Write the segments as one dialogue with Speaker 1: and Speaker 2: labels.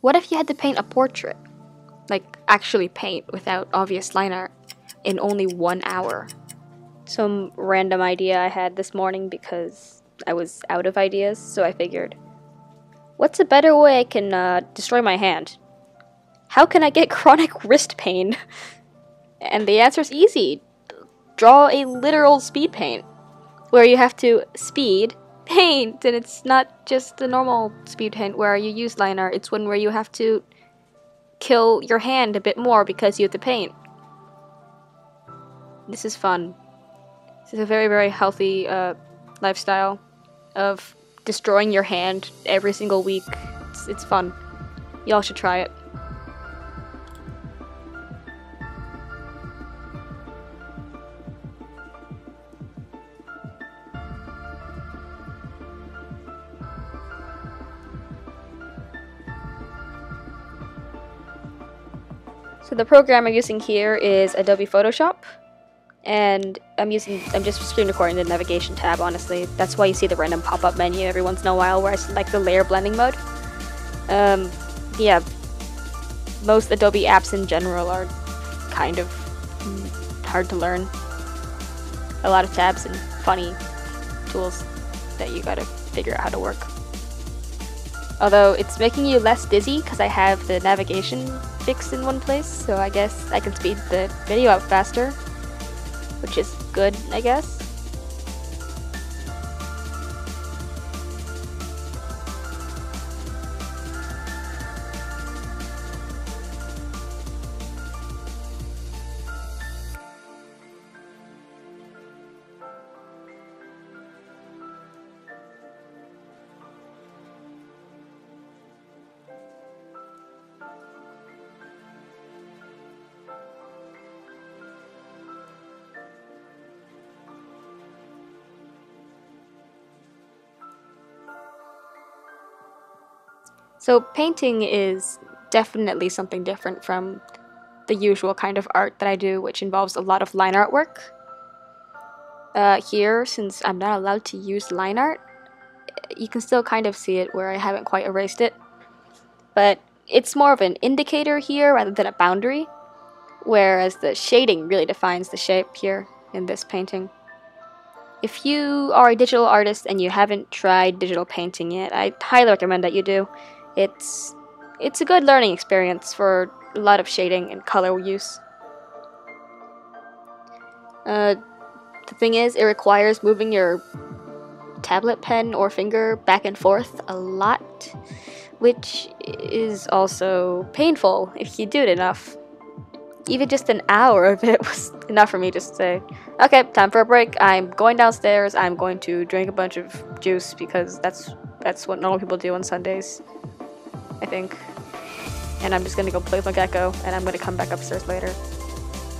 Speaker 1: What if you had to paint a portrait? Like, actually paint without obvious line art in only 1 hour? Some random idea I had this morning because I was out of ideas, so I figured, what's a better way I can destroy my hand? How can I get chronic wrist pain? And the answer's easy. Draw a literal speed paint, where you have to speed paint, and it's not just the normal speed paint where you use line art, it's one where you have to kill your hand a bit more because you have to paint. This is fun. This is a very, very healthy lifestyle of destroying your hand every single week. It's fun. Y'all should try it. So the program I'm using here is Adobe Photoshop, and I'm just screen recording the navigation tab, honestly. That's why you see the random pop-up menu every once in a while where I select the layer blending mode. Yeah, most Adobe apps in general are kind of hard to learn. A lot of tabs and funny tools that you gotta figure out how to work. Although it's making you less dizzy because I have the navigation fixed in one place, so I guess I can speed the video up faster, which is good, I guess. So painting is definitely something different from the usual kind of art that I do, which involves a lot of line art work. Here, since I'm not allowed to use line art, you can still kind of see it where I haven't quite erased it. But it's more of an indicator here rather than a boundary, whereas the shading really defines the shape here in this painting. If you are a digital artist and you haven't tried digital painting yet, I highly recommend that you do. It's a good learning experience for a lot of shading and color use. The thing is, it requires moving your tablet pen or finger back and forth a lot, which is also painful if you do it enough. Even just an hour of it was enough for me to say, okay, time for a break. I'm going downstairs. I'm going to drink a bunch of juice because that's what normal people do on Sundays, I think. And I'm just gonna go play with my gecko, and I'm gonna come back upstairs later,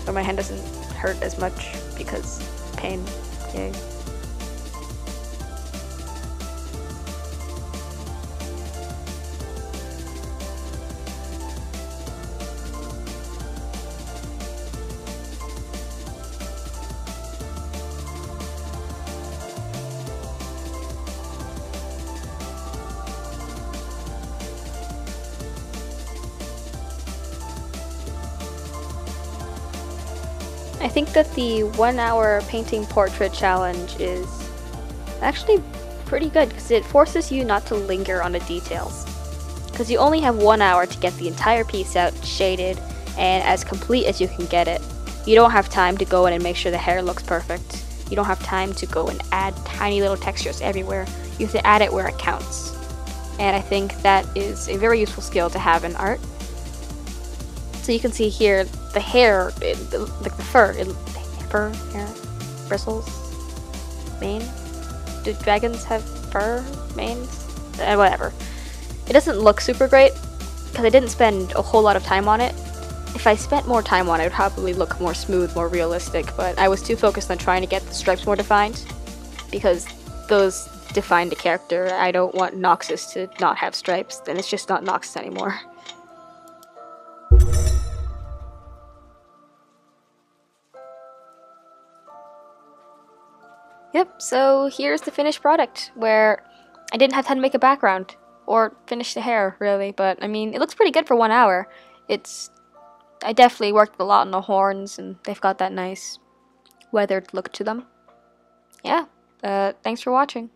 Speaker 1: so my hand doesn't hurt as much because pain. Yay. I think that the 1 hour painting portrait challenge is actually pretty good because it forces you not to linger on the details. Because you only have 1 hour to get the entire piece out shaded and as complete as you can get it. You don't have time to go in and make sure the hair looks perfect. You don't have time to go and add tiny little textures everywhere. You have to add it where it counts. And I think that is a very useful skill to have in art. So you can see here the hair, like the fur, hair, bristles, mane. Do dragons have fur, manes? Whatever. It doesn't look super great because I didn't spend a whole lot of time on it. If I spent more time on it, it would probably look more smooth, more realistic, but I was too focused on trying to get the stripes more defined because those define the character. I don't want Noxxus to not have stripes, then it's just not Noxxus anymore. Yep, so here's the finished product, where I didn't have time to make a background, or finish the hair, really. But I mean, it looks pretty good for 1 hour. I definitely worked a lot on the horns, and they've got that nice weathered look to them. Yeah, thanks for watching.